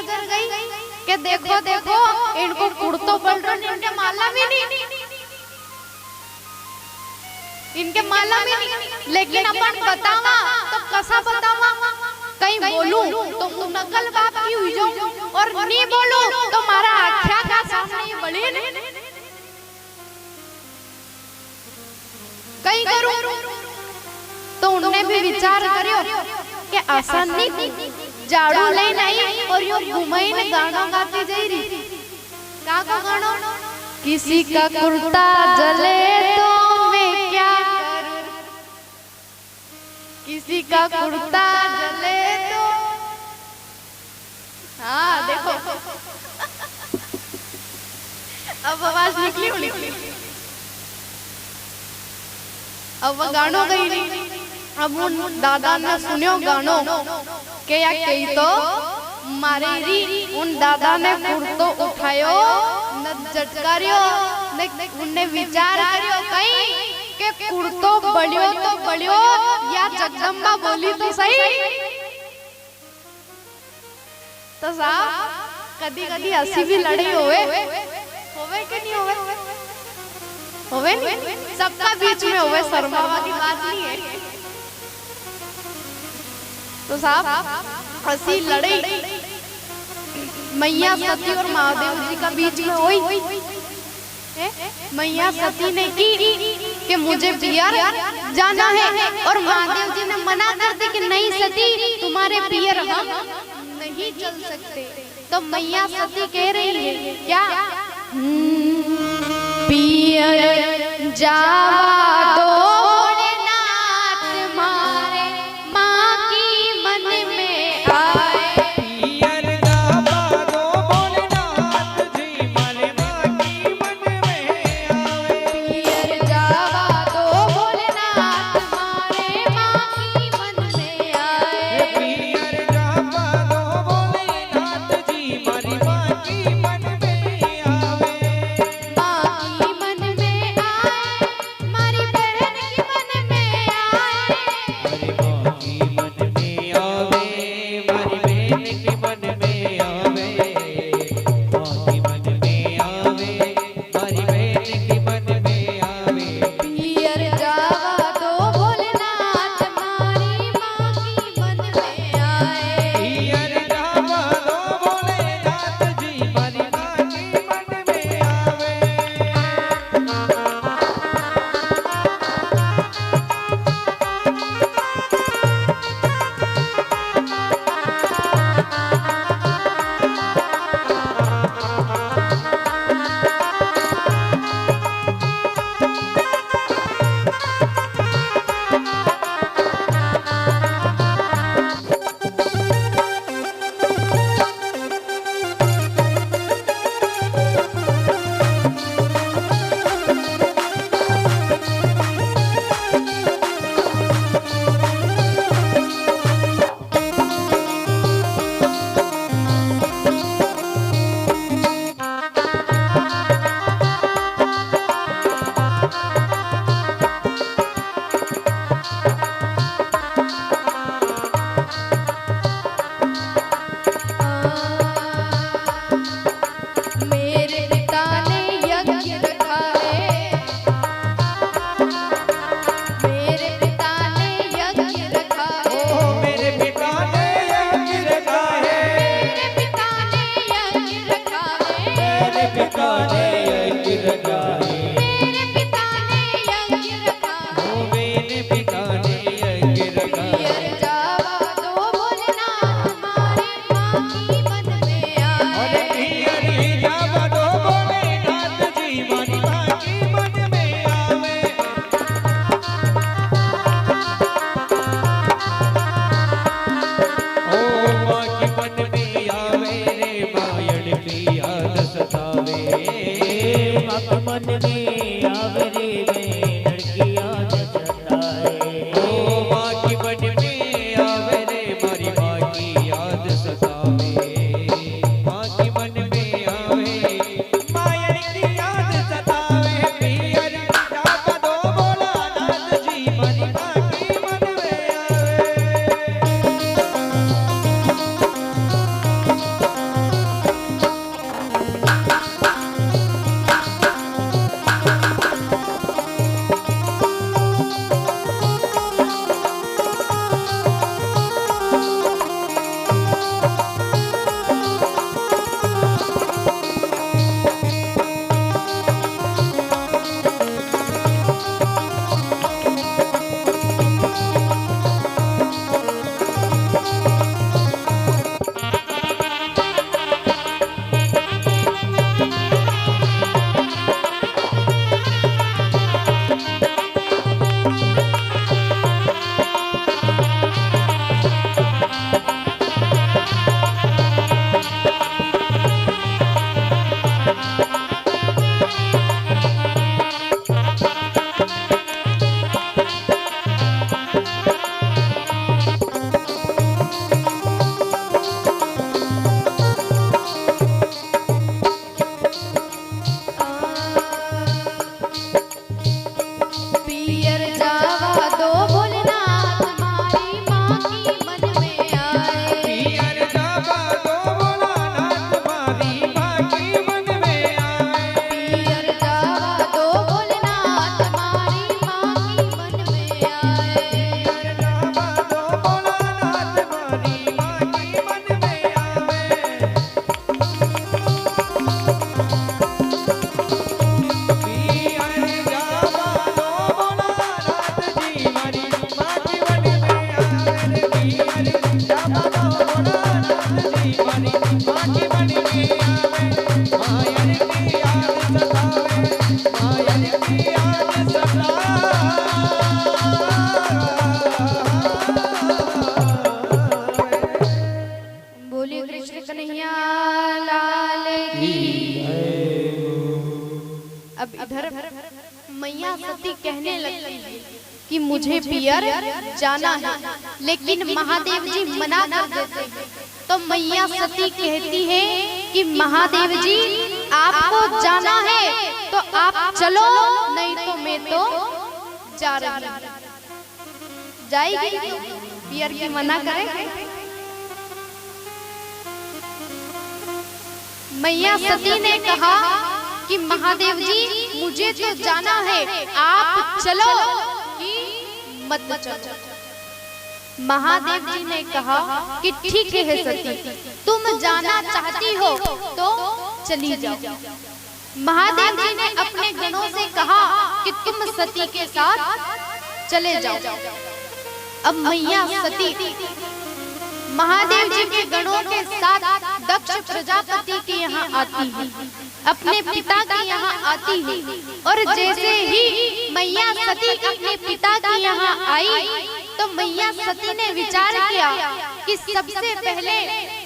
नजर गई कि देखो देखो इनको कुर्तो पड़ रहा, इनके माला भी नहीं, इनके माला भी नहीं। लेकिन अपन बतावा तो कसा बतावा, कहीं बोलूं तो नकल बाप की हुई जाऊं, और नहीं बोलूं तो मारा आख्या का सामने बड़ी कहीं करूं। तो उन्होंने भी विचार करियो कि आसान नहीं, झाड़ू ले नहीं और यो घुमाई ने गाना गाती जा रही। का गाना? किसी का कुर्ता जले तो मैं क्या करूं, किसी का कुर्ता जले तो। हाँ देखो अब आवाज निकली होनी, अब वो गानो गई नहीं। अब उन दादा ने सुनियो गानो के या कही तो मारे री। उन दादा ने कुर्तो उठायो न झटकारियो, उनने विचार करियो कहीं के कुर्तो बलियो तो बलियो या जगदम्बा बोली तो सही। तो साहब कदी कदी हंसी भी लड़ी होवे के नहीं होवे? होवे नहीं, सबका बीच में होवे, शर्मावा की बात नहीं है। तो साहब हंसी लड़ी मैया सती और महादेव जी का बीच में हुई। मैया सती ने की कि मुझे पियर जाना है, और महादेव जी ने मना कर दी कि नहीं सती तुम्हारे पियर हम नहीं चल सकते। तो मैया सती कह रही है क्या? पियर जावा दो भोलेनाथ मारे माँ की मन में आए। पियर जावा दो भोलेनाथ जी मारे माँ की मन में आवे। पियर जावा दो भोलेनाथ मारे माँ की मन में आए। पियर जावा दो भोलेनाथ जी मारी माँ की मन में आवे। माँ की मन में आए, मारी बहन भोलानाथ जी मारी माँ की मन में आवे, मायन की याद सतावे, मायन की याद सतावे। बोलिए कृष्ण कन्हैया लाल की। अब इधर मैया सती कहने लगती है कि मुझे पियर जाना है, लेकिन महादेव जी मना कर देते हैं। तो मैया सती कहती है कि महादेव जी आपको जाना है तो आप चलो, नहीं तो मैं तो जा रही हूं। जाएगी तो पियर की मना करे। मैया सती ने कहा कि महादेव जी मुझे तो जाना है, आप चलो कि मत चलो। महादेव जी ने कहा कि ठीक है सती, तुम जाना चाहती हो तो चली जाओ। महादेव जी ने अपने गणों से कहा कि तुम सती के साथ चले जाओ। अब मैया सती महादेव जी के गणों के साथ दक्ष प्रजापति के यहाँ आती है, अपने पिता के यहाँ आती है। और जैसे ही मैया सती अपने पिता के यहाँ आई तो मैया सती ने विचार किया कि सबसे पहले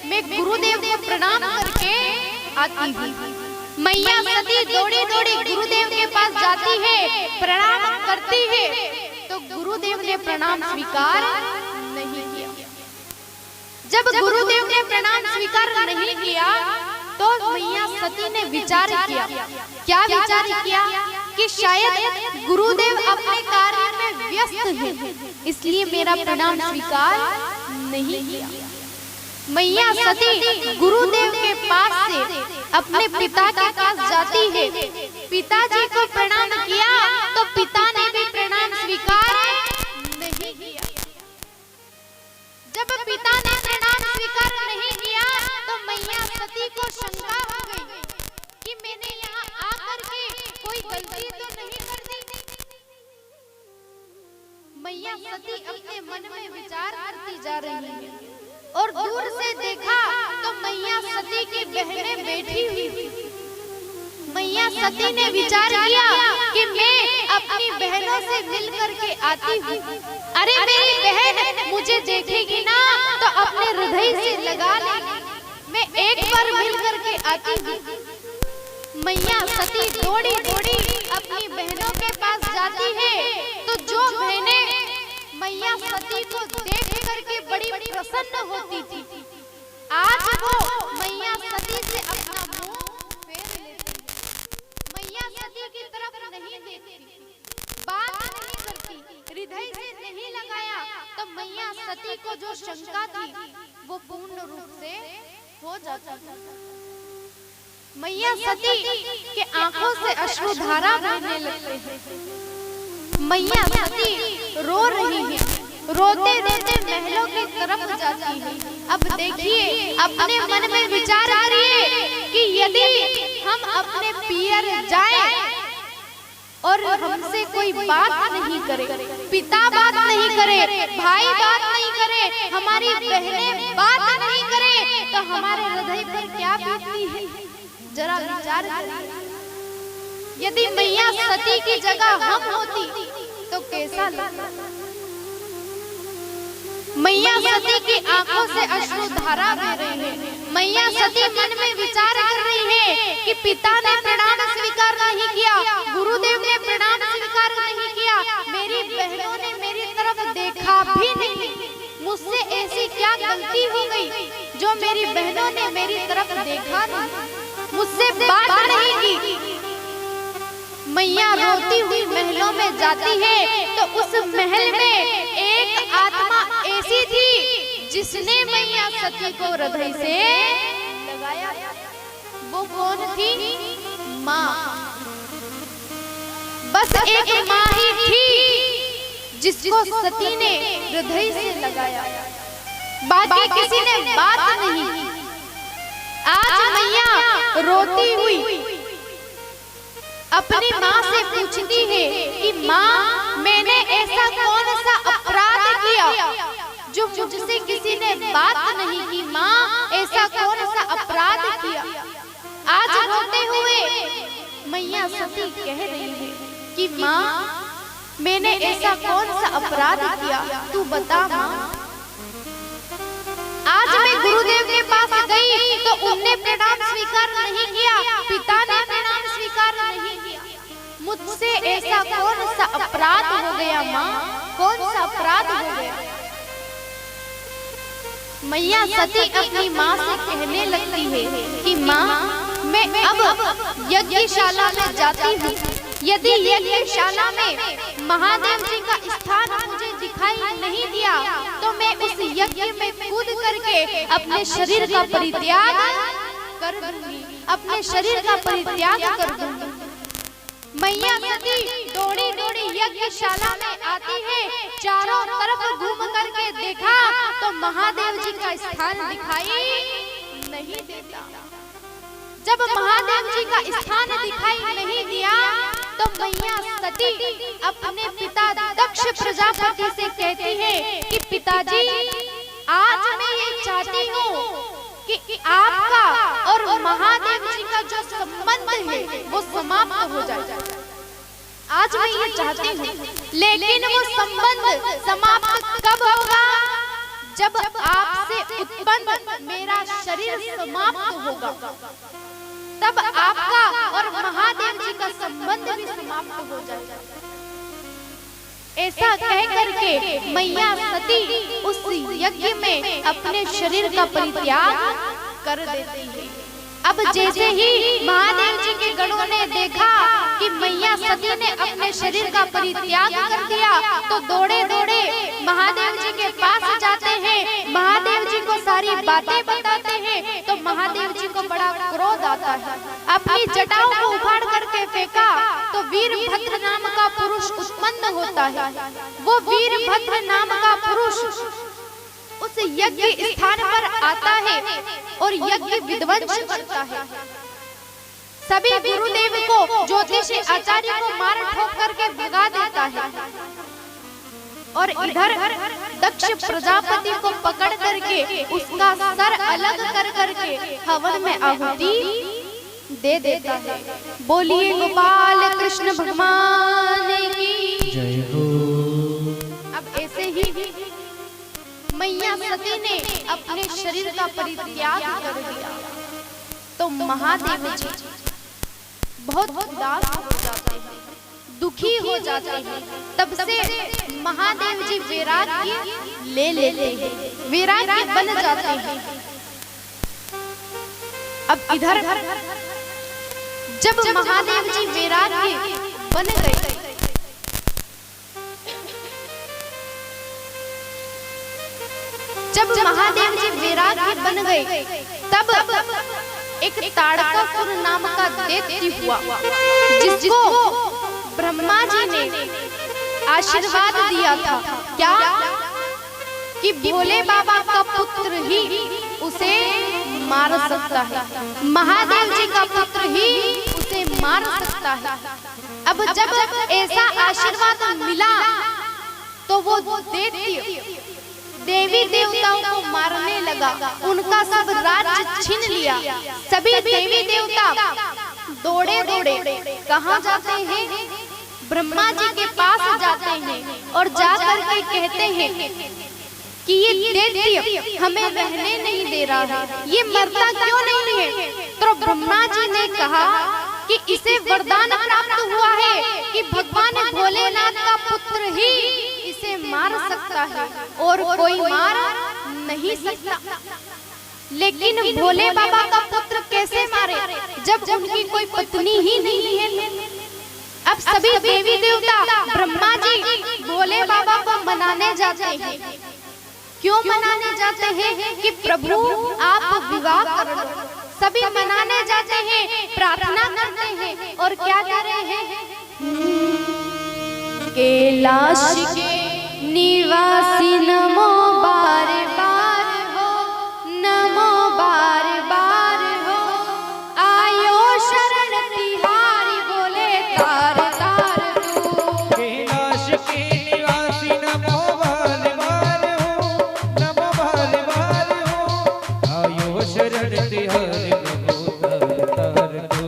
मैं गुरुदेव को प्रणाम करके आती हूँ। मैया सती दौड़ी दौड़ी गुरुदेव के पास जाती है, प्रणाम करती है, तो गुरुदेव ने प्रणाम स्वीकार नहीं किया। जब गुरुदेव ने प्रणाम स्वीकार नहीं किया तो मैया सती ने विचार किया। क्या विचार किया कि शायद गुरुदेव अपने कार्य में व्यस्त हैं, इसलिए मेरा प्रणाम स्वीकार नहीं किया। मैया सती गुरुदेव के पास से अपने पिता के पास जाती है। पिताजी को प्रणाम किया तो पिता ने भी प्रणाम स्वीकार नहीं किया। जब पिता ने प्रणाम स्वीकार नहीं किया तो मैया सती को शंका हो गई कि मैंने यहाँ आकर के कोई गलती तो नहीं कर दी। मैया सती अपने मन में विचार करती जा रही है और दूर से देखा तो मैया सती की बहनें बैठी हुई। मैया सती ने विचार किया कि मैं अपनी बहनों से मिल करके आती हूँ। अरे मेरी बहन मुझे देखेगी ना तो अपने हृदय से लगा लेगी, मैं एक बार मिल करके आती हूँ। मैया सती दौड़ी दौड़ी अपनी बहनों के पास जाती है तो जो बहनें मैया सती को देख करके बड़ी प्रसन्न होती थी, आज वो मैया सती से अपना मुंह फेर लेती है। मैया सती की तरफ नहीं देखती, बात नहीं करती, हृदय से नहीं लगाया तो मैया सती को जो शंका थी वो पूर्ण रूप से हो जाता था। मैया सती के आंखों से अश्रुधारा बहने लगते हैं। मैया सती रो रही है, रोते रोते महलों की तरफ जाती है। अब देखिए अपने मन में विचार आ रही है कि यदि हम अपने पियर जाएं और हमसे कोई बात नहीं करे, पिता बात नहीं करे, भाई बात नहीं करे, हमारी बहनें बात नहीं करे तो हमारे हृदय पर क्या बीतती है, जरा विचार करिए। यदि मैया सती की जगह हम होती तो कैसा लगता। मैया सती की आंखों से अश्रुधारा बह रही है। मैया सती मन में विचार कर रही है कि पिता ने प्रणाम स्वीकार नहीं किया, गुरुदेव ने प्रणाम स्वीकार नहीं किया, मेरी बहनों ने मेरी तरफ देखा भी नहीं, मुझसे ऐसी क्या गलती हो गई जो मेरी बहनों ने मेरी तरफ देखा नहीं, मुझसे बात नहीं की। मैया रोती हुई महलों में जाती है तो उस महल में एक आत्मा ऐसी थी जिसने मैया सती को हृदय से लगाया। वो कौन थी? माँ। बस एक माँ ही थी जिसको सती ने हृदय से लगाया, बाकी किसी ने बात नहीं की। आज मैया रोती हुई अपनी माँ से पूछती है कि माँ, मैंने ऐसा कौन सा अपराध किया जो मुझसे किसी ने बात नहीं की माँ, ऐसा कौन सा अपराध किया। आज रोते हुए मैया सती कह रही है कि माँ मैंने ऐसा कौन सा अपराध किया, तू बता माँ। आज मैं गुरुदेव के पास गई तो उनने प्रणाम स्वीकार नहीं किया, पिता ने प्रणाम स्वीकार नहीं किया। मुझसे ऐसा कौन सा अपराध हो गया माँ, कौन सा अपराध हो गया। मैया सती अपनी माँ से कहने लगती है कि माँ मैं अब यज्ञशाला में जाती हूँ, यदि यज्ञशाला में महादेव जी का स्थान मुझे दिखाई नहीं दिया तो मैं उस यज्ञ में कूद करके अपने शरीर का परित्याग कर दूंगी, अपने शरीर का परित्याग कर दूंगी। मैया सती दौड़ी दौड़ी यज्ञशाला में आती है, चारों तरफ घूम करके देखा तो महादेव जी का स्थान दिखाई नहीं देता। जब महादेव जी का स्थान दिखाई नहीं दिया तो मैया सती अपने पिता दक्ष प्रजापति से कहती है कि पिताजी आज मैं ये चाहती हूँ कि आपका और महादेव जी का जो संबंध है वो समाप्त हो जाए। आज मैं ये चाहती हूँ, लेकिन वो संबंध समाप्त कब होगा, जब आपसे उत्पन्न मेरा शरीर समाप्त होगा, तब आपका और महादेव जी का संबंध भी समाप्त हो जाएगा। ऐसा कह करके मैया सती उस यज्ञ में अपने शरीर का परित्याग कर देती है। अब जैसे ही महादेव जी के गणों ने देखा कि मैया सती ने अपने शरीर का परित्याग कर दिया तो दौड़े दौड़े महादेव जी के पास जाते हैं, महादेव जी को सारी बातें बताते हैं। तो महादेव जी को बड़ा क्रोध आता है, अपनी जटाओं को उखाड़ करके फेंका तो वीरभद्र नाम का पुरुष उत्पन्न होता है। वो वीरभद्र नाम का पुरुष उस यज्ञ स्थान पर आता है और यज्ञ विध्वंस करता है। सभी गुरुदेव को ज्योतिष आचार्य को मार ठोक करके भगा देता है और इधर दक्ष प्रजापति को पकड़ करके उसका सर अलग कर करके हवन में आहुति दे देता है। बोलिए गोपाल कृष्ण भगवान की जय हो। अब ऐसे ही मैया सती ने अपने शरीर का परित्याग कर दिया तो महादेव जी बहुत उदास हो जाते हैं, दुखी हो जाते हैं। तब से महादेव जी वैराग्य ले लेते हैं, वैराग्य बन जाते हैं। अब इधर जब महादेव जी वैराग्य बन गए जब महादेव जी वैराग्य बन गए तब एक ताड़कासुर नाम का दैत्य हुआ जिसको ब्रह्मा जी ने आशीर्वाद दिया था क्या कि भोले बाबा का पुत्र ही उसे मार सकता है, महादेव जी का पुत्र ही उसे मार सकता है। अब जब ऐसा आशीर्वाद मिला तो वो दैत्य देवी देवताओं को मारने लगा, उनका सब राज्य छीन लिया। सभी देवी देवता दौड़े दौड़े कहाँ जाते हैं, ब्रह्मा जी के पास जाते हैं और जाकर के कहते हैं कि ये दैत्य हमें रहने नहीं दे रहा है, ये मरता क्यों नहीं है। तो ब्रह्मा जी ने कहा कि इसे वरदान प्राप्त हुआ है कि भगवान भोलेनाथ का पुत्र ही इसे मार सकता है और कोई मार नहीं सकता। लेकिन भोले बाबा का पुत्र कैसे मारे जब उनकी कोई पत्नी ही नहीं है। अब सभी देवी देवता ब्रह्मा जी भोले बाबा को मनाने जाते हैं। क्यों मनाने जाते हैं कि प्रभु आप विवाह कर लो। सभी मनाने जाते हैं, प्रार्थना करते हैं और क्या कर रहे हैं, कैलाश के निवासी नमो बार बार हो, नमो बार बार हो, आयो शरण तिहारी बोले तार तार तू। कैलाश के निवासी नमो बार बार हो, रे प्रभु तर तर तू।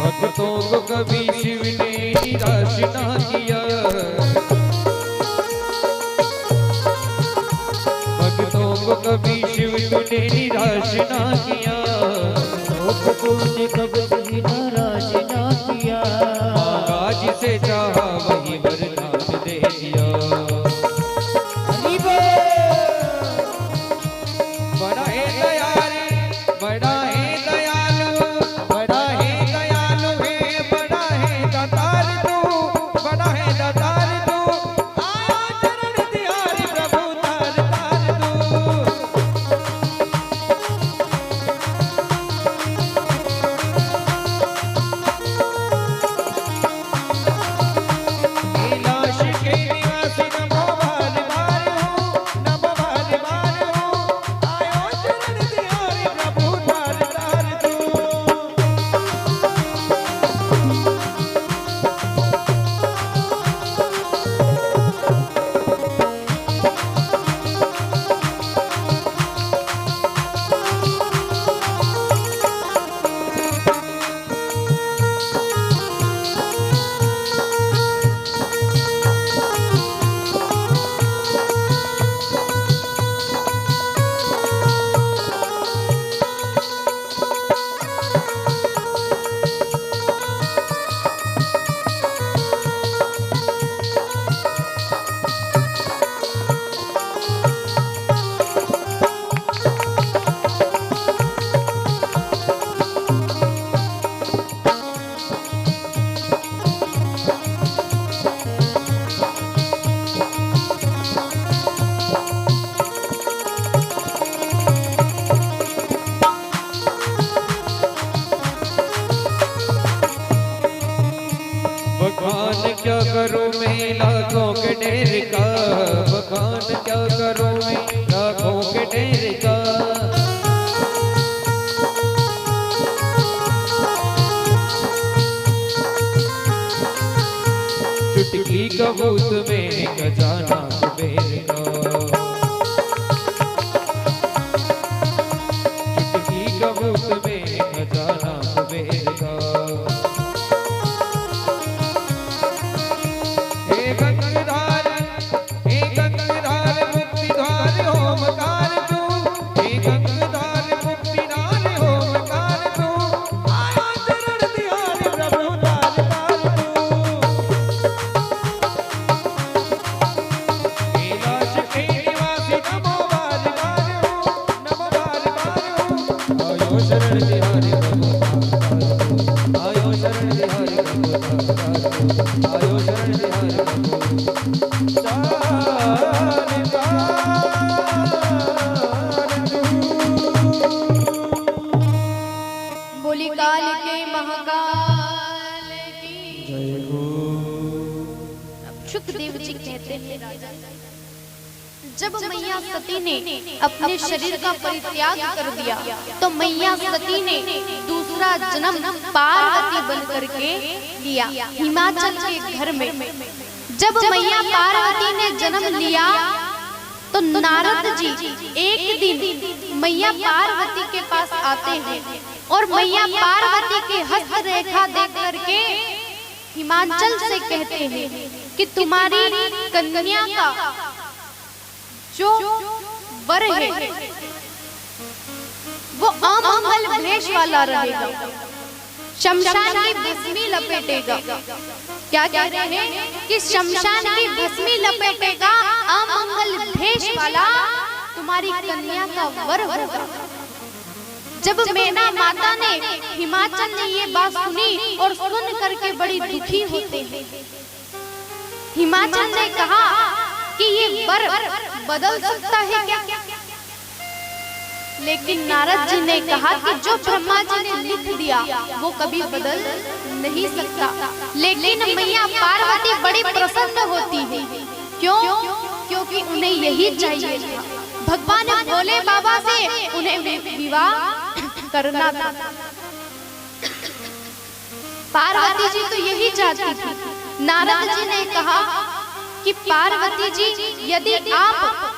भक्तों को कभी शिव ने निराश ना किया, भक्तों को कभी शिव ने निराश ना किया, भक्तों ने कभी नाराज ना किया। मांगा जिसे चाहा वही वरदान दे दिया। बड़ा है दयालु, बड़ा है दयालु, बड़ा है दयालु है, बड़ा है दातार तू, बड़ा है दातार तू। आया चरण तिहारी प्रभु तार तार तू। कैलाश के निवासी नमो बार बार हो, नमो बार बार हो। आयो चरण तिहारी प्रभु तार तार तू। भगवान क्या करूं मैं लाखों के ढेर का, भगवान क्या करूं मैं लाखों के ढेर का। चुटकी कबूत में खजाना कुबेर का, चुटकी कबूत में खजाना कुबेर का। हे गंगाधार मुक्तिधार ओमकार तू, हे गंगाधार मुक्तिधार ओमकार तू। आया चरण तिहारी प्रभु तार तार तू। कैलाश के निवासी नमो बार बार हो, नमो बार बार हो। आयो शरण तिहारी प्रभु तार तार तू, आयो शरण तिहारी प्रभु तार तार तू, आयो शरण तिहारी प्रभु तार तार तू। बोली काल के महाकाल की जय हो। सुखदेव जी कहते हैं राजा, जब मैया सती ने अपने शरीर का परित्याग कर दिया तो मैया सती ने दूसरा जन्म पार्वती बन करके लिया हिमाचल के घर में। जब मैया पार्वती ने जन्म लिया तो नारद जी एक दिन मैया पार्वती के पास आते हैं और मैया पार्वती की हस्त रेखा देख करके हिमाचल से कहते हैं कि तुम्हारी कन्या का जो वर है वो अमंगल भेष वाला रहेगा, शमशान की भस्मी लपेटेगा। क्या कह रहे हैं कि शमशान की भस्मी लपेटेगा, अमंगल भेष वाला तुम्हारी कन्या का वर होगा। जब मैना माता ने हिमाचल ने ये बात सुनी और सुन करके बड़ी दुखी होते हैं। हिमाचल ने कहा कि ये वर बदल सकता है क्या? लेकिन नारद जी ने कहा कि जो ब्रह्मा जी ने लिख दिया वो कभी बदल नहीं सकता। लेकिन मैया पार्वती बड़ी प्रसन्न होती है। क्यों? क्योंकि उन्हें यही चाहिए था। भगवान भोले बाबा से उन्हें विवाह करना था। पार्वती जी तो यही चाहती थी। नारद जी ने कहा कि पार्वती जी, यदि आप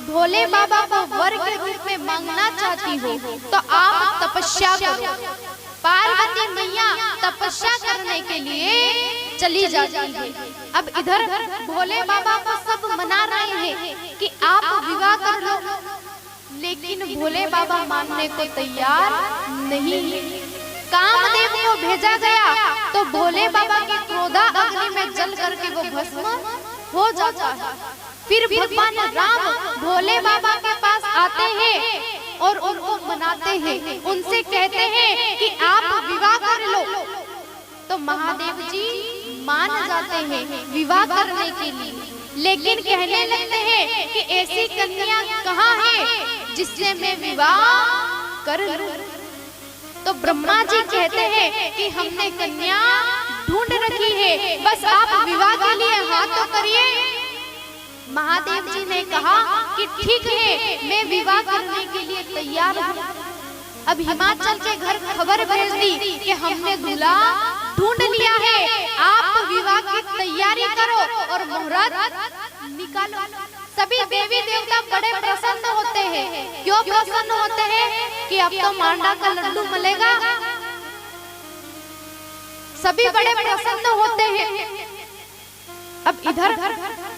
भोले बाबा को वर के रूप में मांगना चाहती हो तो आप तपस्या करो। पार्वती मैया तपस्या करने के लिए चली जाती है। अब इधर भोले बाबा को सब मना रहे हैं कि आप विवाह कर लो, लेकिन भोले बाबा मानने को तैयार नहीं है। कामदेव को भेजा गया तो भोले बाबा की क्रोधा अग्नि में जल करके वो भस्म हो जाता है। फिर भगवान राम भोले बाबा के पास आते हैं और उनको मनाते हैं, उनसे कहते हैं कि आप विवाह कर लो। तो महादेव जी मान जाते हैं विवाह करने के लिए, लेकिन कहने लगते हैं कि ऐसी कन्या कहाँ है जिससे मैं विवाह कर लूं। तो ब्रह्मा जी कहते हैं कि हमने कन्या ढूंढ रखी है, बस आप विवाह के लिए हाथ तो करिए। महादेव जी ने कहा कि ठीक है, मैं विवाह करने के लिए तैयार हूँ। अब हिमाचल के घर खबर भेज दी कि हमने दूल्हा ढूंढ लिया है, आप विवाह की तैयारी करो और मुहूर्त निकालो। सभी देवी देवता बड़े प्रसन्न होते हैं। क्यों प्रसन्न होते हैं? कि अब तो मांडा का लड्डू मिलेगा। सभी बड़े प्रसन्न होते हैं। अब इधर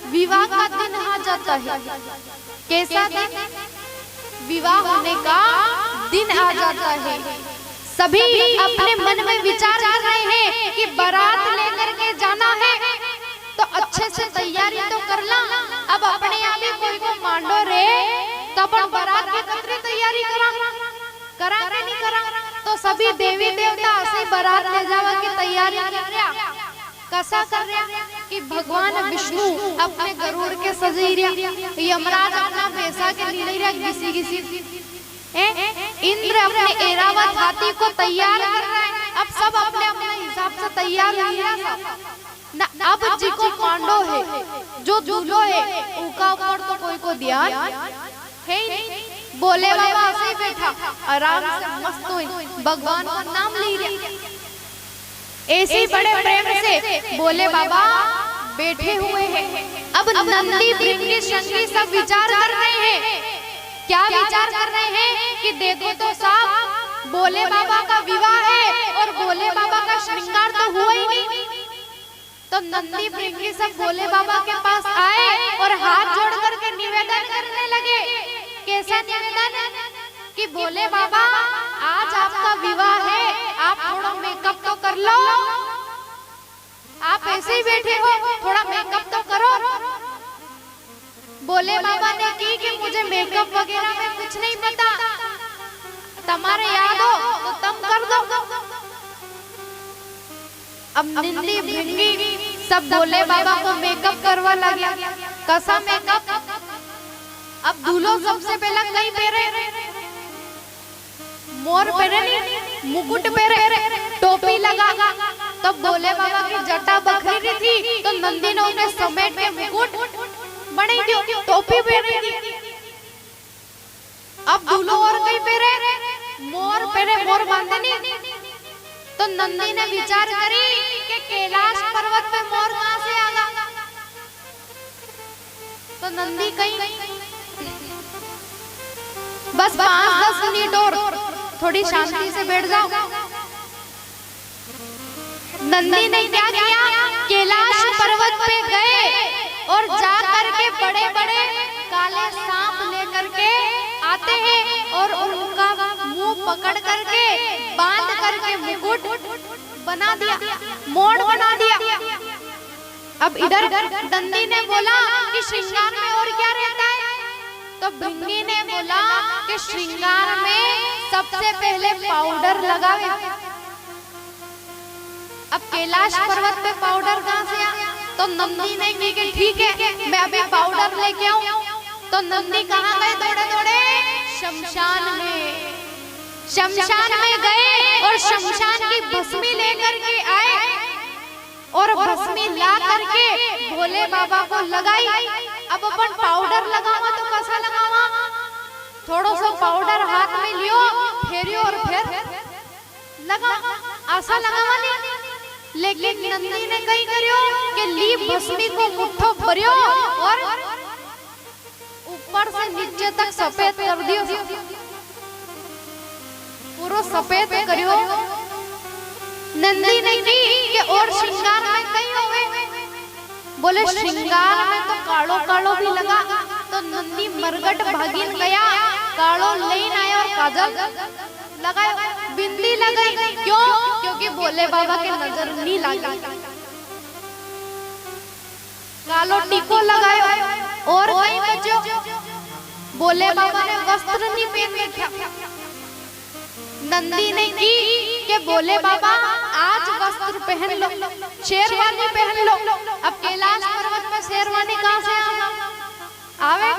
विवाह का दिन आ जाता है। कैसा दिन? विवाह होने का दिन आ जाता है। सभी अपने मन में विचार कर रहे हैं कि बारात लेकर के जाना है तो अच्छे से तैयारी तो कर ला। अब अपने आप ही कोई को मांडो रे तो अपन बारात की कितनी तैयारी करा के नहीं करा। तो सभी देवी देवता ऐसे बारात ले जावा की तैयारी कर रहा। कैसा कर रहा कि भगवान विष्णु अपने गरुड़ के सजी रहा, यमराज अपना पैसा के लीले रहा किसी इंद्र अपने एरावत हाथी को तैयार कर रहा है। अब सब अपने अपने हिसाब से तैयार हो रहा ना। अब जी को पांडो है, जो दूल्हो है, उनका ऊपर तो कोई को ध्यान है ही नहीं। बोले बाबा ऐसे ही बैठा आराम से मस्त हुई, भगवान का नाम ले रहा। ऐसे बड़े प्रेम से बोले बाबा बैठे हुए हैं। अब नंदी भृंगी शंगी सब विचार कर रहे हैं। क्या विचार कर रहे हैं कि देखो तो साहब, बोले बाबा का विवाह है और बोले बाबा का श्रृंगार तो हुआ ही नहीं। तो नंदी भृंगी सब भोले बाबा के पास आए और हाथ जोड़ करके निवेदन करने लगे। कैसा निवेदन? कि भोले बाबा आज आपका विवाह है, आप थोड़ा मेकअप तो कर लो। आप ऐसे ही बैठे हो, थोड़ा मेकअप तो करो। भोले बाबा ने की कि मुझे मेकअप वगैरह में कुछ नहीं पता, तुम्हारे याद हो तो तुम कर दो। अब नंदी भृंगी सब भोले बाबा को मेकअप करवा लगे। कैसा मेकअप? अब दूल्हो सबसे पहला कहीं पहरे, मोर पहरे, मुकुट पहरे, टोपी लगा। तब भोले बाबा की जटा बखरी थी तो नंदी ने उन्हें समेट के मुकुट बने दी, टोपी पहनी थी। अब दूल्हो और कहीं पहरे, मोर पहरे, मोर बांधनी। तो नंदी ने विचार करी कि कैलाश पर्वत पे मोर कहां से आगा। तो नंदी कहीं बस 5-10 मिनट और थोड़ी शांति से बैठ जाओ। नंदी ने क्या किया, कैलाश पर्वत पे गए और जा करके बड़े बड़े काले सांप लेकर के आते हैं और उनका मुंह पकड़ करके बांध करके मुकुट बना दिया, मोड़ बना दिया। अब इधर नंदी ने बोला कि श्रृंगार में और क्या रहता है, तो भृंगी ने बोला कि श्रृंगार में सबसे पहले पाउडर लगावे। अब कैलाश पर्वत पे पाउडर कहाँ से आया, तो नंदी ने कहा कि ठीक है मैं अभी पाउडर लेके आऊं। तो नंदी कहाँ गए, दौड़े दौड़े शमशान में। शमशान में गए और शमशान की भस्मी लेकर के आए और भस्मी ला करके भोले बाबा को लगाई। अब अपन पाउडर लगावा तो कैसा लगावा, थोड़ा सा पाउडर हाथ में लियो, फेरियो और फिर लगा, ऐसा लगावा नहीं। लेकिन नंदी ने कहीं करियो कि ली भस्मी को मुट्ठो भरियो और ऊपर से नीचे तक सफेद कर दियो, पूरा सफेद करियो। नंदी ने की कि और श्रृंगार में कहीं होवे, बोले श्रृंगार में तो कालो कालो भी लगा। तो नंदी मरगट भागिन गया, कालो लेन आया और काजल लगाया, बिंदी लगाई। क्यों, क्योंकि भोले बाबा के नजर नहीं लगी। कालो टीको लगायो और कहीं बचो, भोले बाबा ने वस्त्र नहीं पहने थे। नंदी ने की कि भोले बाबा आज वस्त्र पहन लो, शेरवानी पहन लो। अब कैलाश पर्वत में शेरवानी कहाँ से आवे,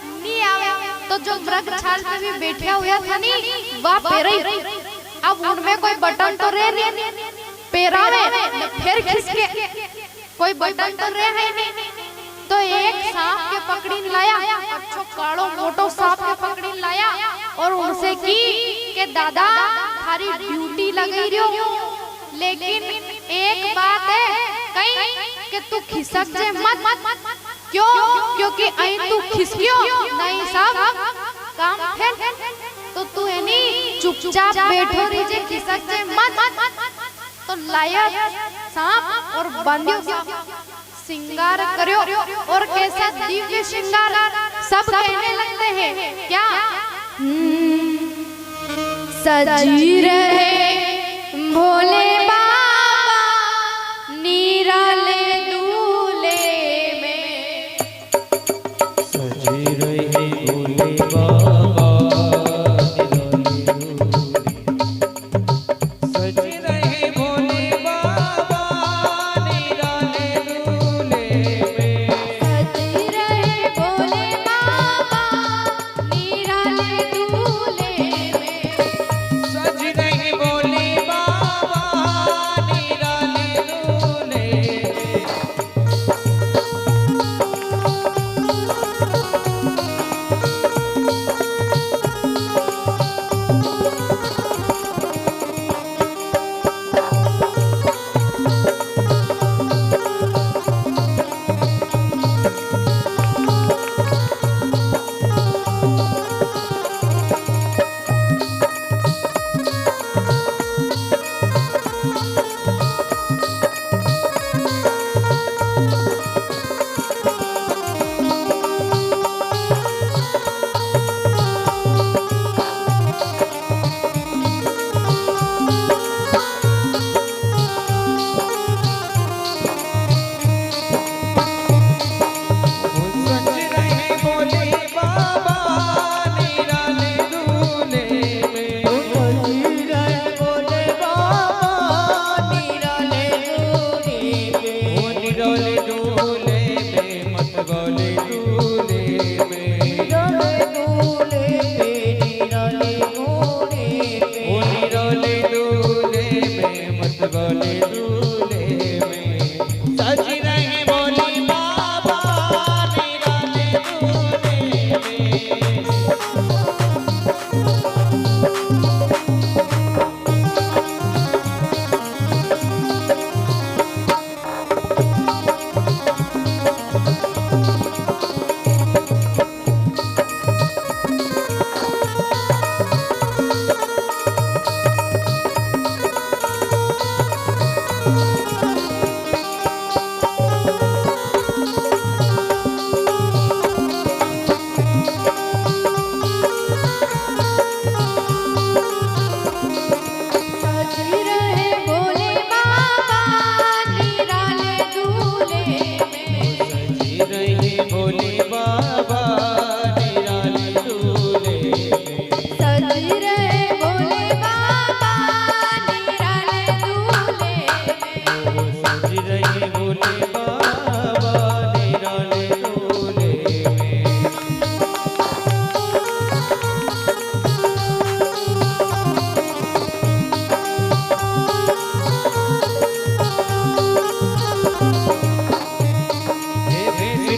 नहीं आवे। तो जो मृग छाल पे भी बैठा हुआ था नहीं, वह पहरे। अब उनमें कोई बटन तो रहे नहीं, पहरावे फिर खिसके, कोई बटन तो रहे नहीं। तो एक सांप के पकड़ी लाया, अच्छो कालो मोटो सांप के पकड़ी लाया और उनसे की कि दादा थारी ड्यूटी लगी रही हो, लेकिन एक बात है कहीं कि तू खिसक जे मत। क्यों, क्योंकि आई तू खिसकियो नहीं साहब काम फिर तो तू है नहीं चुपचाप बैठो रही, खिसक जे मत। तो लाया सांप और बांधियो, श्रृंगार करो और कैसा दिव्य श्रृंगार। सब कहने लगते हैं क्या, सजी रहे भोले बाबा निराले दूल्हे में, सजी रहे भोले बाबा सज रहे भोले बाबा निराले दूल्हे में, सजी रहे भोले बाबा निराले दूल्हे में, सज रहे भोले बाबा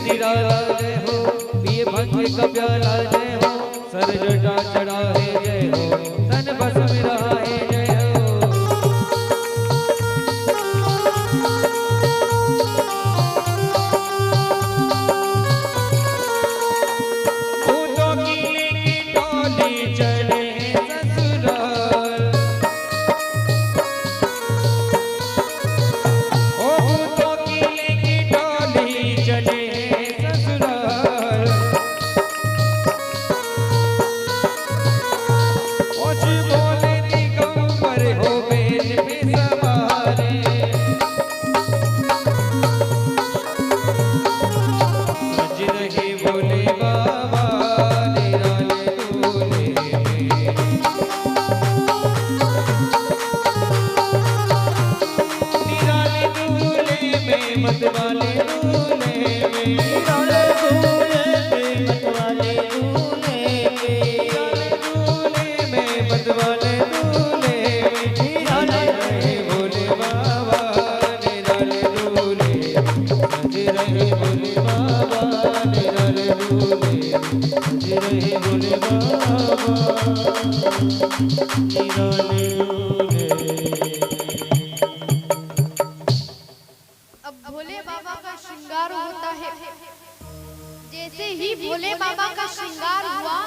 निराला जय हो, पिए भंग का प्याला जय हो, सर जटा चढ़ाए जय हो, तन भस्म रहाए जय हो। भूतों की लेके डोली चले ससुराल, ओ भूतों की लेके डोली चले ससुराल। कुछ बोले दिगंबर हो बेच पे सवारे, सज रहे भोले बाबा निराले दूल्हे में। निराले दूल्हे में मतवाले दूल्हे में, निराले दूल्हे में मतवाले दूल्हे में, निराले दूल्हे में मतवाले दूल्हे में। निराले रहे भोले बाबा निराले दूल्हे, सज रहे भोले बाबा निराले दूल्हे, सज रहे भोले बाबा निराले दूल्हे। अब भोले बाबा का श्रृंगार होता है। जैसे ही भोले बाबा का श्रृंगार हुआ,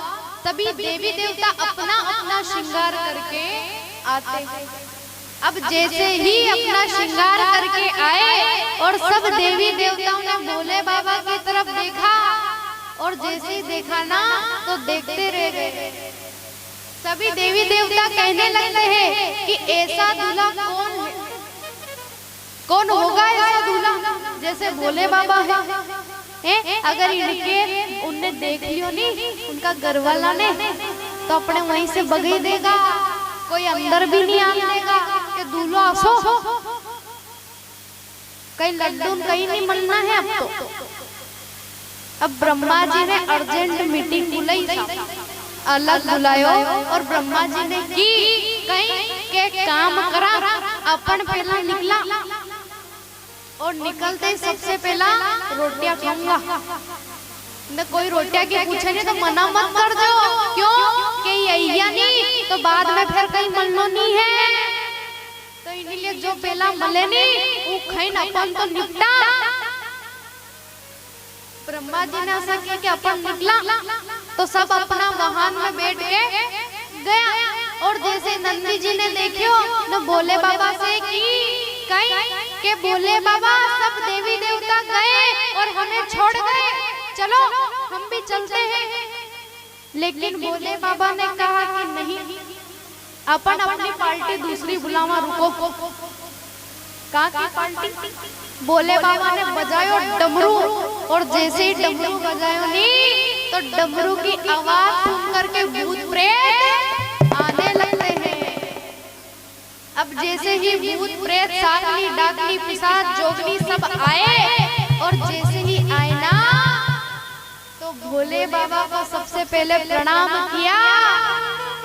सभी देवी देवता अपना अपना श्रृंगार करके आते हैं। अब जैसे ही अपना श्रृंगार करके आए और सब देवी देवताओं ने भोले बाबा की तरफ देखा, और जैसे ही देखा ना तो देखते रह गए। सभी देवी देवता कहने लगते हैं कि ऐसा दूल्हा कौन है, कौन होगा ऐसा दूल्हा जैसे भोले बाबा है। अगर इनके उनने देख लियो नहीं उनका घर वाला ने, तो अपने वहीं से भगा देगा, कोई अंदर भी नहीं आने देगा कि दूल्हा आसो, कहीं लड्डू कहीं नहीं मिलना है। अब ब्रह्मा जी ने अर्जेंट मीटिंग बुलाई, अलग बुलायो, और ब्रह्मा जी ने की कहीं के काम करा। अपन पहला निकला, और निकलते ही सबसे पहला रोटियां खाऊंगा। न कोई रोटियां की पूछे नहीं तो मना मत कर दो, क्यों कि यही नहीं तो बाद में फिर कहीं मलनो नहीं है। तो इन्हीं जो पहला मले नहीं वो खाई न, अपन तो निपटा। ब्रह्मा जी ने ऐसा किया कि अपन निकला तो सब अपना वाहन में बैठ के गया। और जैसे नंदी जी ने देखियो न भोले बाबा से की कहीं के भोले बाबा सब देवी देवता गए और हमें छोड़ गए, चलो हम भी चलते हैं। लेकिन भोले बाबा ने कहा कि नहीं, अपन अपनी पार्टी दूसरी बुलावा, रुको। कहा की पार्टी? भोले बाबा ने बजायो डमरू, और जैसे ही डमरू बजायो नहीं तो डमरू की आवाज सुन करके भूत प्रेत आने लगते हैं। अब जैसे ही भूत प्रेत सागली डाकली पिशाच जोगनी सब आए, और जैसे ही आए ना तो भोले बाबा को सबसे पहले प्रणाम किया,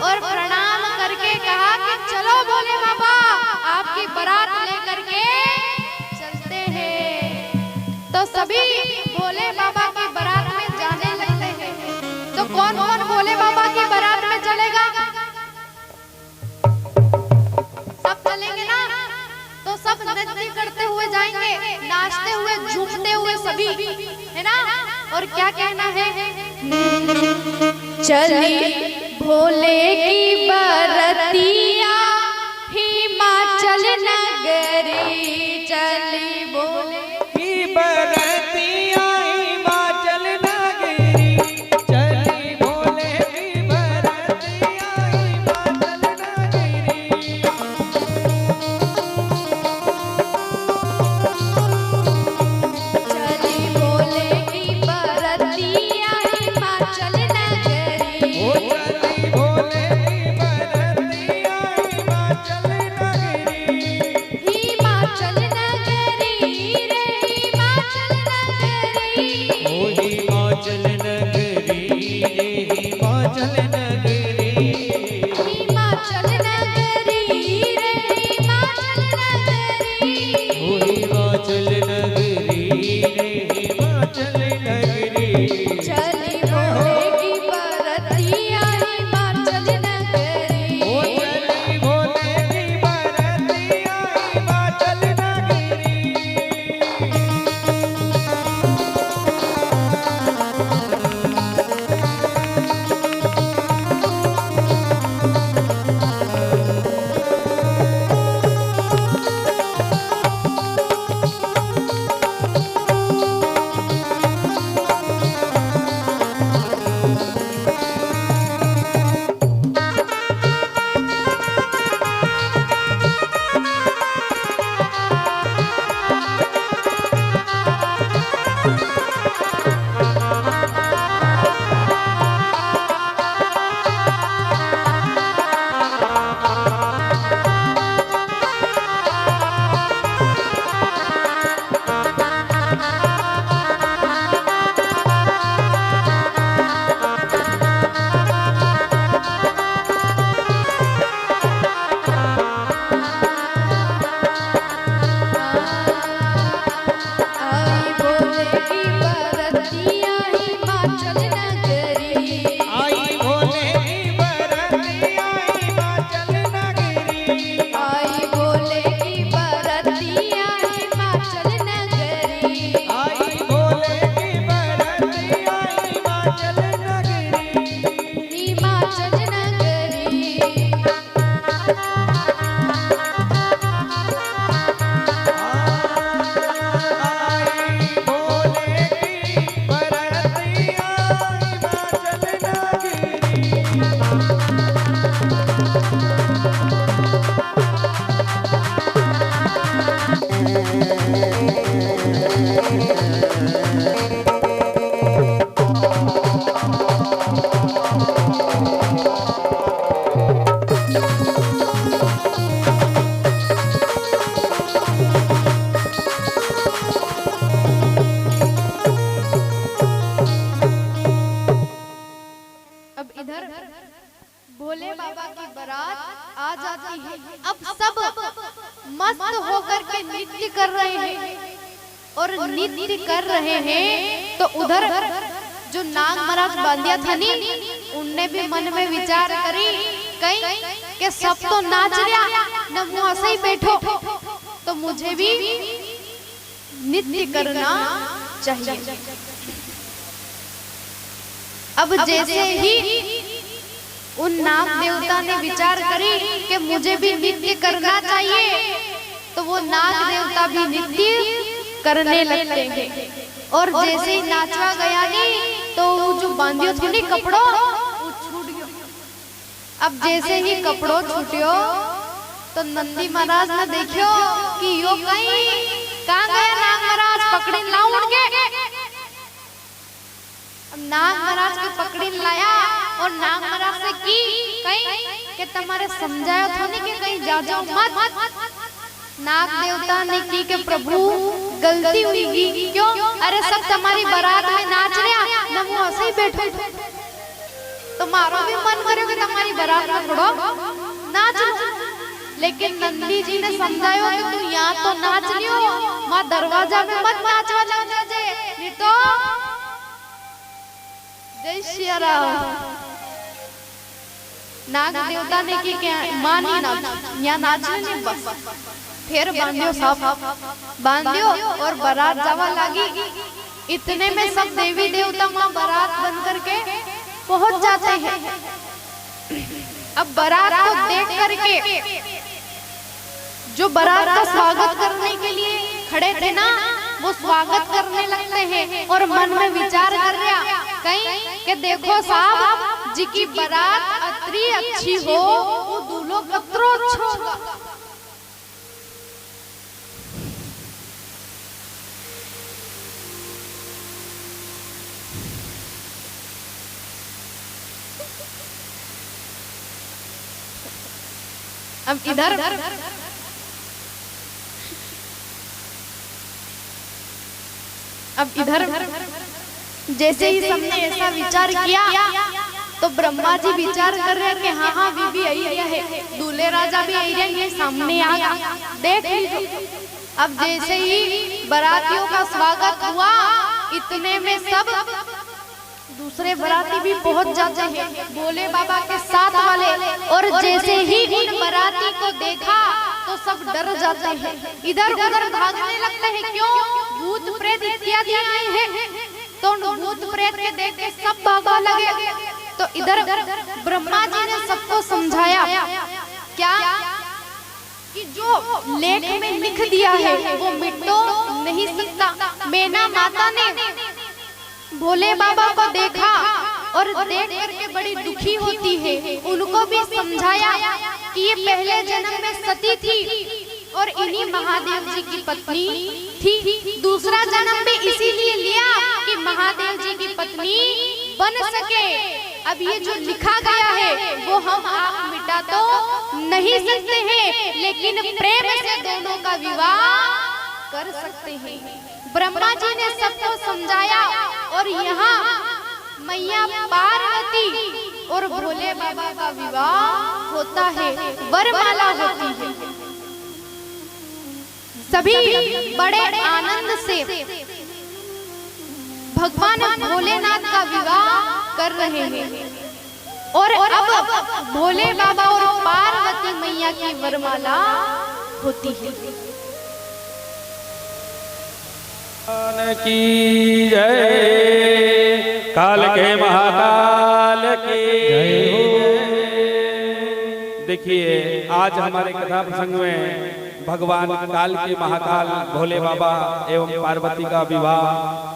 और प्रणाम करके कहा कि चलो भोले बाबा आपकी बारात लेकर के चलते हैं। तो सभी भोले बाबा की बारात में जाने लगते हैं। तो कौन कौन भोले बाबा की बारात में चलेगा? सब चलेंगे ना, तो सब नृत्य करते हुए जाएंगे, नाचते हुए झूमते हुए सभी, है ना। और क्या कहना है? चली भोले की बरतिया हिमाचल नगरी, चली भोले की बरतिया हिमाचल नगरी, चली भोले की बरतिया हिमाचल नगरी। चली भोले की बरतिया हिमाचल नगरी, ओ चली भोले की बरतिया हिमाचल नगरी। हिमाचल जाती है। अब सब मस्त होकर के नृत्य कर रहे हैं और नृत्य कर रहे हैं तो उधर जो नाग महाराज बांधिया था नी, उनने भी मन में विचार करी कहीं कि सब तो नाच रहा न मुँह ऐसे ही बैठो, तो मुझे भी नृत्य करना चाहिए। अब जैसे ही उन नाग देवता ने विचार करी कि मुझे भी नृत्य करना चाहिए, तो वो नाग देवता भी नृत्य करने लगते हैं। और जैसे ही नाचवा गया नहीं तो जो बांधियो थी नहीं कपड़ों, वो छूट गयो। अब जैसे ही कपड़ों छूटियो तो नंदी महाराज ने देखियो कि यो कहाँ गया नाग महाराज, पकड़ी लाऊं उनके। अब नाग महाराज के पकड़ी लाया और नाग महाराज से की कहीं कि तुम्हारे समझाया था नहीं कि कहीं जा जाओ मत। नाग देवता ने की कि प्रभु गलती हुई। क्यों? अरे सब तुम्हारी बारात में नाच रहा न वो ऐसे ही बैठे, तो मारो भी मन करे कि तुम्हारी बारात में थोड़ा नाच। लेकिन नंदी जी ने समझाया कि तू यहाँ तो नाच लियो, माँ दरवाजा में मत नाचवा जाजे, नहीं तो जय श्री राम। नाग देवता ने की क्या मानी नाच, यहाँ नाचने नहीं बस। फिर बांधियो सब बांधियो और बारात जावा लगी। इतने में सब देवी देवता माँ बारात बन करके पहुंच जाते हैं। अब बारात को देख करके जो बारात का स्वागत करने के लिए खड़े थे ना, वो स्वागत करने लगते हैं और मन में विचार कर रहा कहीं कि देखो साहब जी की बारात अतरी अच्छी हो, वो दूल्हो कतरो अच्छा होगा। अब इधर जैसे ही सबने ऐसा विचार किया तो ब्रह्मा जी विचार कर रहे हैं कि हाँ हाँ बीबी आइडिया है, दूल्हे राजा भी आइडिया ये सामने आ गया, देख लीजिए। अब जैसे ही बारातियों का स्वागत हुआ, इतने में सब दूसरे बाराती भी पहुंच जाते हैं, भोले बाबा के साथ वाले। और जैसे ही उन बाराती को देखा तो सब डर जाते हैं, इधर उधर भागने लगते हैं। क्यों? भूत प्रेत इत्यादि आए हैं, तो भूत प्रेत के देख के सब भागने लगे। तो इधर ब्रह्मा जी ने सबको समझाया क्या कि जो लेख में लिख दिया है वो मिट तो नहीं सकता। मैना माता ने भोले बाबा को देखा और देख करके बड़ी दुखी होती है। उनको भी समझाया कि ये पहले जन्म में सती थी और इन्हीं महादेव जी की पत्नी थी। दूसरा जन्म भी इसीलिए लिया कि महादेव जी की पत्नी बन सके। अब ये जो लिखा गया है वो हम आप मिटा तो नहीं सकते हैं, लेकिन प्रेम से दोनों का विवाह कर सकते हैं। ब्रह्मा जी ने सबको समझाया और यहाँ मैया पार्वती और भोले बाबा का विवाह होता है, वरमाला होती है। सभी बड़े आनंद से भगवान भोलेनाथ का विवाह कर रहे हैं और अब भोले बाबा और पार्वती मैया की वरमाला होती है। की जय, काल के महाकाल की जय। देखिए आज हमारे कथा प्रसंग में भगवान काल के महाकाल भोले बाबा एवं पार्वती का विवाह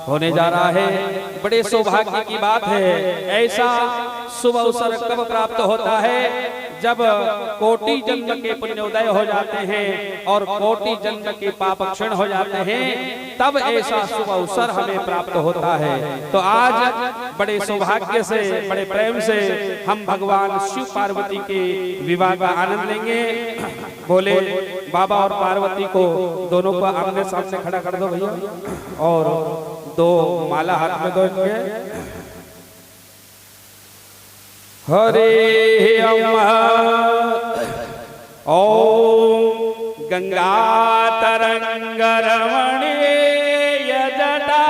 होने जा रहा है। बड़े सौभाग्य की बात है। ऐसा शुभ अवसर कब प्राप्त होता है? जब कोटि जन्म के पुण्योदय हो जाते हैं और कोटि जन्म के पाप क्षण हो जाते हैं, तब ऐसा शुभ अवसर हमें प्राप्त होता है। तो आज बड़े सौभाग्य से, बड़े प्रेम से हम भगवान शिव पार्वती के विवाह का आनंद लेंगे। भोले बाबा और पार्वती को दोनों को आमने सामने खड़ा कर दो भैया, और दो माला हाथ में दो इनके। हरे अम्मा ओम गंगा तरंग रमणीय जटा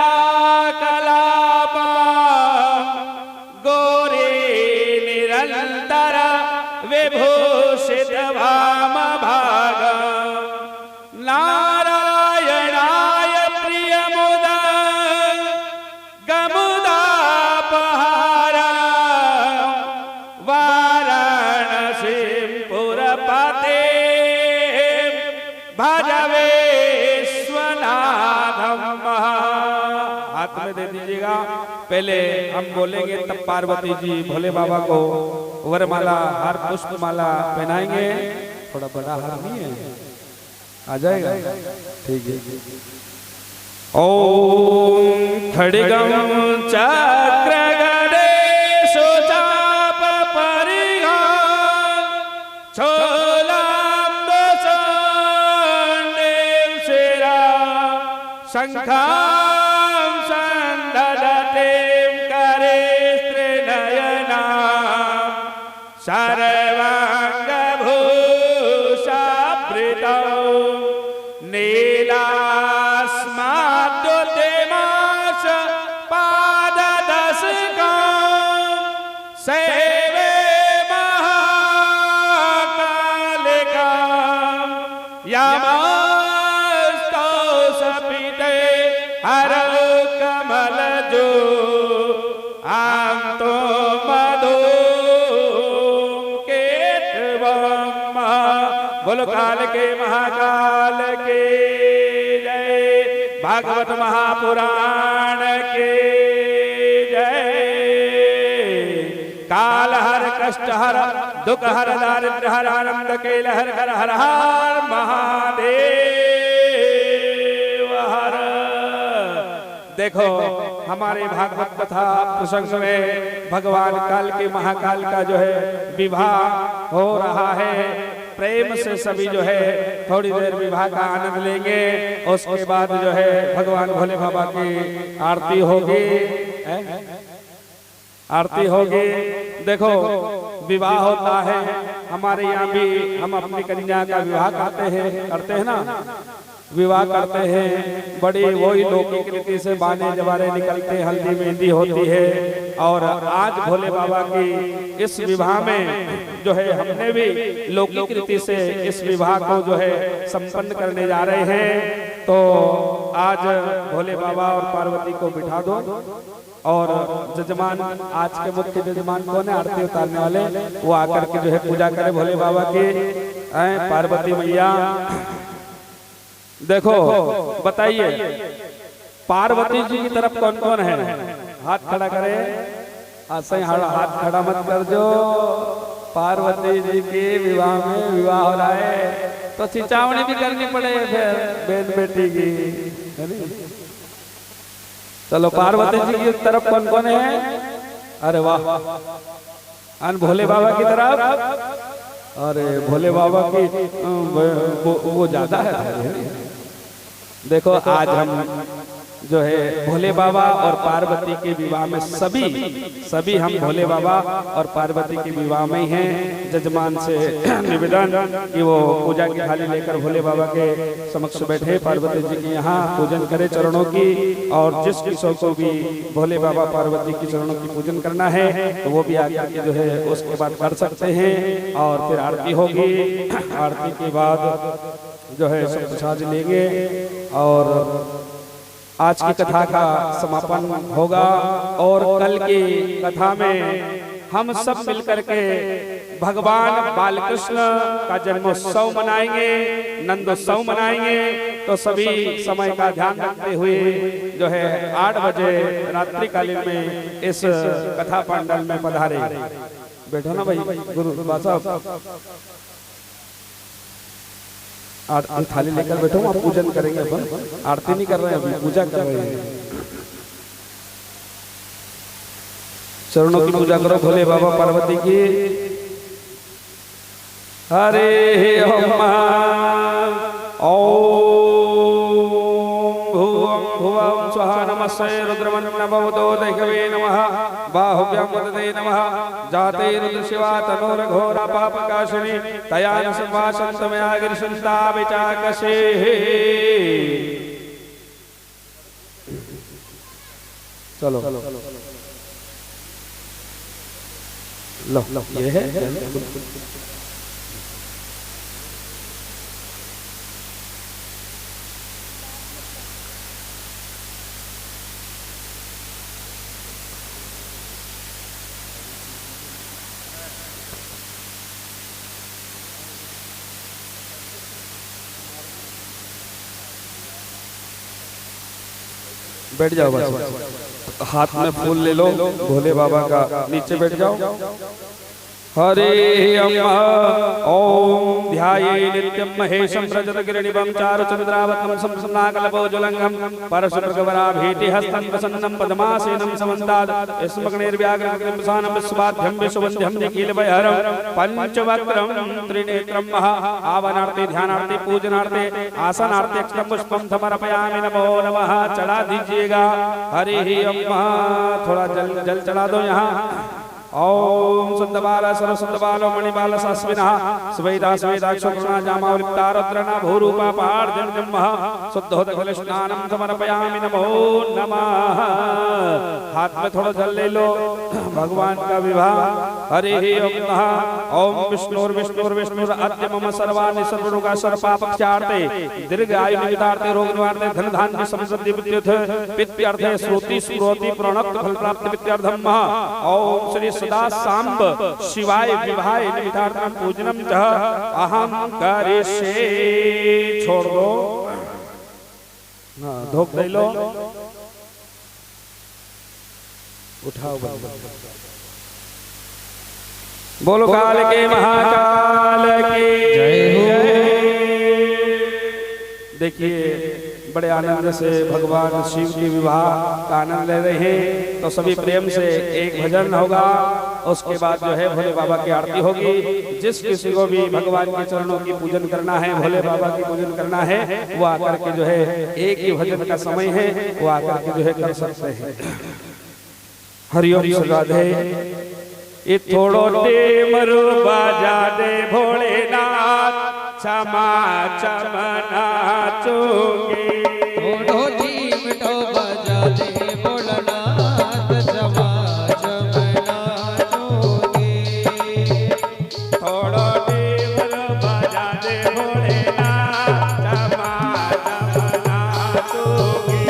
कलापा गौरी निरंतर विभूषित वाम भाग नारायणाय प्रिय मुदा गमुदापहारा वाराणसी पुरपते भजवे विश्वनाथम। हाथ में दे दीजिएगा, पहले हम बोलेंगे तब पार्वती जी भोले बाबा को वरमाला हार पुष्प माला पहनाएंगे। थोड़ा बड़ा हार नहीं है, आ जाएगा, ठीक है। ओम खड्गम चक्र गणेश चाप परिगा छोलाम दशंडेव शिरा शंखाम संदधतेम करे स्त्रीनयना सर्वांग भूषावृतौ नीलास्माद्युतिमाश पाददशकम् सेवे महाकालिकाम् यमस्तौ सपिते हरौ कमलजो आं तो मधु केतवम्। बोलो काल के महाकाल के जय, भागवत महापुराण के जय। काल हर कष्ट हर दुख हर दारिद्र हर आनंद केल हर हर हर हर महादेव हर। देखो हमारे भागवत कथा प्रसंग में भगवान काल के महाकाल का जो है विवाह हो रहा है। प्रेम से सभी जो है थोड़ी देर विवाह का आनंद लेंगे, उसके बाद जो है भगवान भोले बाबा की आरती होगी, आरती होगी। देखो विवाह होता है हमारे यहाँ भी, हम अपनी कन्या का विवाह करते हैं ना, विवाह करते हैं। बड़ी वही लौकिक रीति से बाने जवारे निकलते, हल्दी मेहंदी होती है। और आज भोले बाबा की इस विवाह में जो है हमने भी लौकिक रीति से इस विवाह को जो है संपन्न करने जा रहे हैं। तो आज भोले बाबा और पार्वती को बिठा दो और जजमान, आज के मुख्य जजमान कौन है, आरती उतारने वाले, वो आकर के जो है पूजा करे भोले बाबा की। पार्वती मैया देखो बताइए पार्वती जी की तरफ कौन कौन है, हाथ खड़ा करे। ऐसे हाथ खड़ा मत कर जो, पार्वती जी के विवाह में विवाह हो रहा है तो चिंचावनी भी करनी पड़े फिर बेन बेटी की। चलो पार्वती जी की तरफ कौन कौन है, अरे वाह, अन भोले बाबा की तरफ, अरे भोले बाबा की वो ज्यादा है। देखो आज हम जो है भोले बाबा और पार्वती के विवाह में सभी हम भोले बाबा और पार्वती के विवाह में हैं। जजमान से निवेदन कि वो पूजा की थाली लेकर भोले बाबा के समक्ष बैठे, पार्वती जी के यहाँ पूजन करे चरणों की। और जिस किसी को भी भोले बाबा पार्वती की चरणों की पूजन करना है तो वो भी आगे जो है उसके बाद कर सकते हैं। और फिर आरती होगी, आरती के बाद जो है सब प्रसाद लेंगे और आज की कथा का समापन होगा। और कल की कथा में हम सब मिलकर के भगवान बालकृष्ण का जन्मोत्सव मनाएंगे, नंदोत्सव मनाएंगे। तो सभी समय का ध्यान रखते हुए जो है 8 बजे रात्रिकालीन में इस कथा पंडाल में पधारे। बैठो ना भाई, गुरु साहब थाली लेकर बैठो, आप पूजन करेंगे। अपन आरती नहीं कर रहे हैं, अभी पूजा कर रहे हैं। चरणों की पूजा करो भोले बाबा पार्वती की। हरे ओम भुवं भुवं स्वाहा नमस्ते रुद्रमन्नभवतो दैहवे नमः बाहुभ्यां वदते नमः जाते रुद्र शिवा तनोर घोरा पापकाशिनी तया न संवासन्तमया गिरिशन्ता विचाकशे चलो लो ये है बैठ जाओ बस हाथ में फूल ले लो भोले बाबा का नीचे बैठ जाओ हरे अम्मा ओम ध्याये नित्यं महेशं रजतगिरिनिभं चारुचन्द्रावतं संसन्नाकल्पौज्ज्वलंगं परशुभृगवराभीति हस्तं प्रसन्नं पद्मासेनं समन्तात् स्मग्नेर्व्याघ्रं विश्वाभ्यं विश्ववन्ध्यं निखिलभयहरं पंचवक्त्रं त्रिनेत्रं महा आवनार्थे ध्यानार्थे पूजनार्थे आसनार्थे अक्षतं पुष्पं समर्पयामि नमो नमः चढ़ा दीजिएगा हरे अम्मा थोड़ा जल चढ़ा दो यहाँ ओम सुंदबाला सरस्वतबालो मणिबाला सस्विनः स्वेदा स्वेदाक्षो कृणा जामावलिप्ता रुद्रना भूरूपा पहाड़ जन्मः शुद्धोदकल स्नानं समर्पयामि नमो नमः हाथ में थोड़ा जल ले लो भगवान का विवाह हरे ओम विष्णुर्विष्णुर्विष्णुर अद्य मम सर्वाणि सर्वरोगा सर्वपापक्षार्थे दीर्घ आयु निमित्तार्थे रोग निवारणे धन धान्य समृद्धि विद्युत पित्यार्थे श्रुति स्मृति प्रणप्त फल प्राप्ति विद्यार्थम ओम श्री सदा सांब शिवाय विवाहाय निमित्तार्थम पूजनम च अहम करिष्ये छोड़ दो हां धोख दे लो उठाओ बोलो काल के महाकाल की जय हो। देखिए बड़े आनंद से भगवान शिव की विवाह का आनंद ले रहे हैं तो सभी प्रेम से एक भजन होगा उसके बाद जो है भोले बाबा की आरती होगी जिस किसी को भी भगवान के चरणों की पूजन करना है भोले बाबा की पूजन करना है वो आकर के जो है एक ही भजन का समय है वो आकर के जो है कर सकते हैं। हरिओम राधे ये थोड़ो टेमरू बाजा दे भोलेनाथ क्षमा चमना चोगे थोड़ो टीम तो बजा दे भोलेनाथ क्षमा चमना चोगे थोड़ो टेमरू बाजा दे भोलेनाथ क्षमा चमना चोगे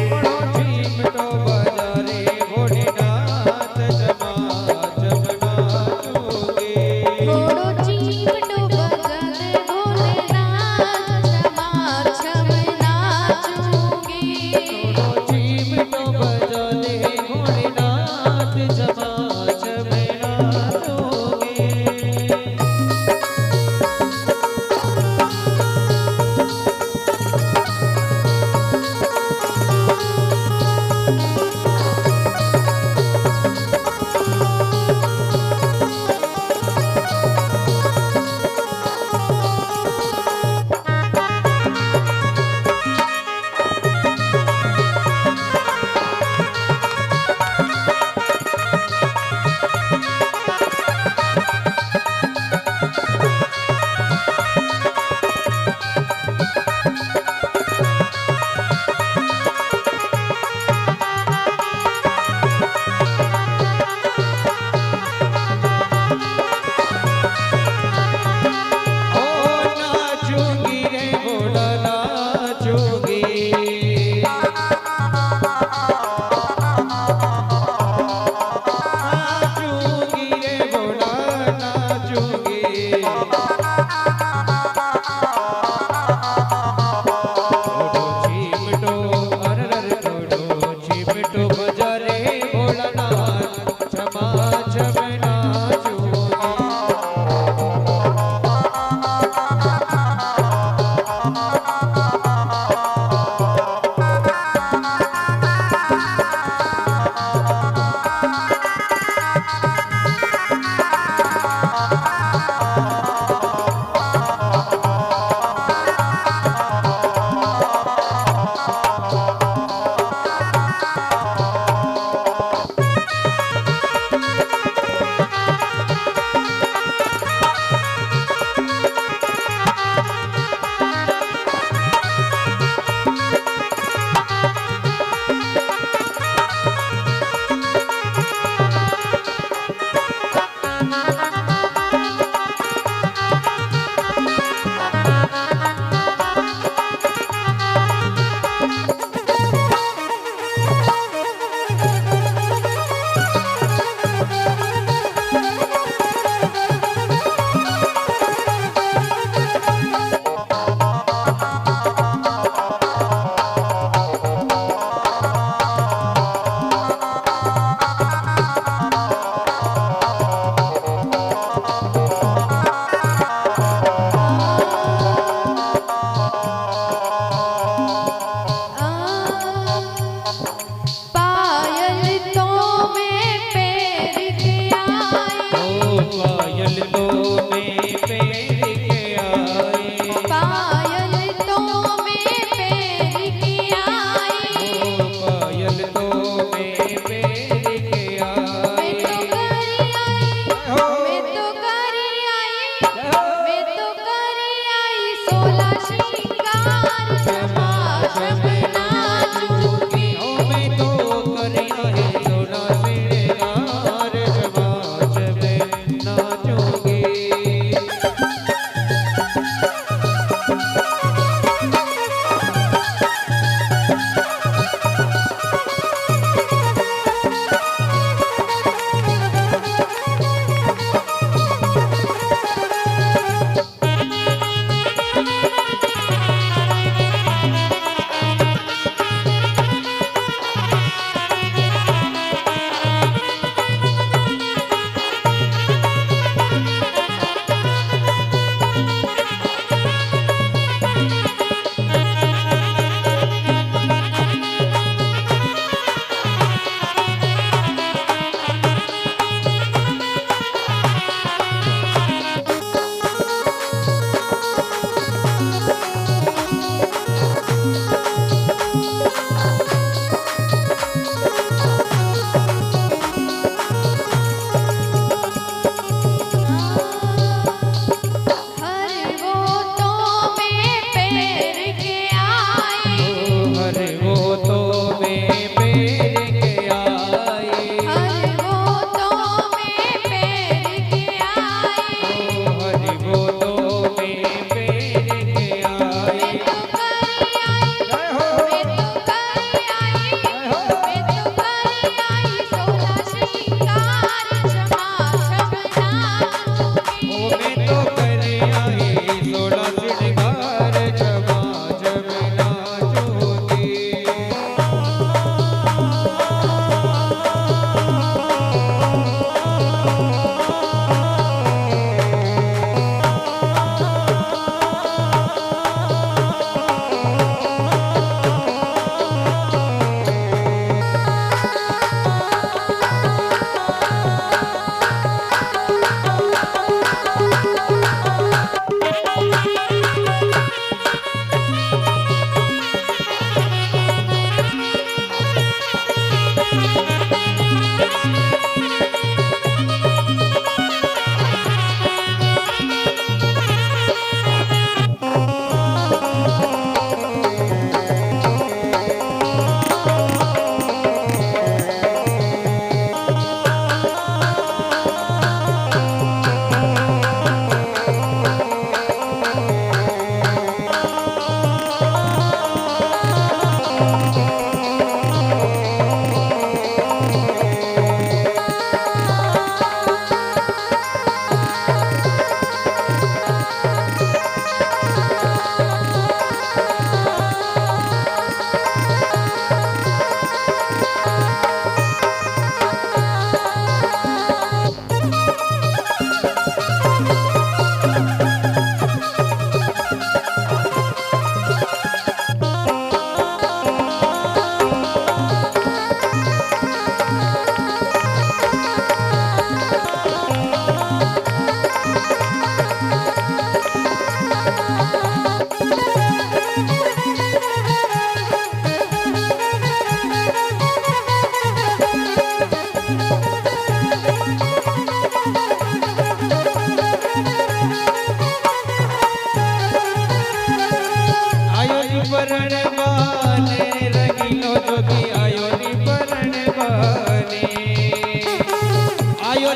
थोड़ो टीम तो बजा दे भोलेनाथ क्षमा चमना चोगे थोड़ो चीमटो बजा दे भोलेनाथ क्षमा चमना चूगे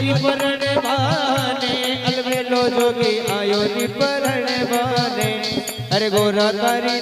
री परण माने अलवेलो जोगी आयो री परण माने अरे गोरा तारी